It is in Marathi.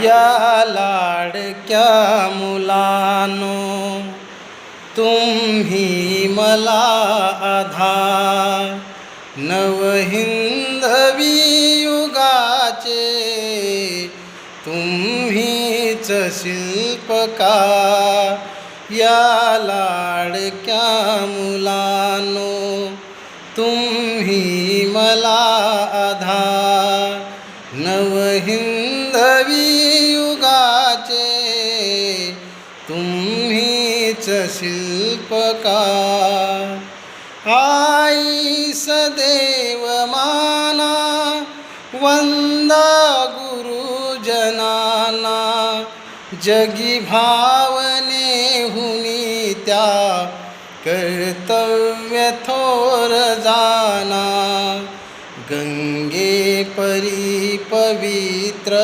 या लाडक्या मुलांनो, तुम्ही मला आधार, नवहिंदवी युगाचे तुम्हीच शिल्पकार. या लाडक्या मुलांनो, तुम्ही मला आधार, नवहिंदवी युगाचे तुम्हीच शिल्पकार. आई सदैव माना, वंदा गुरुजनांना, जगी भावनेहुनी त्या कर्तव्य थोर जाना. गंगे परी पवित्र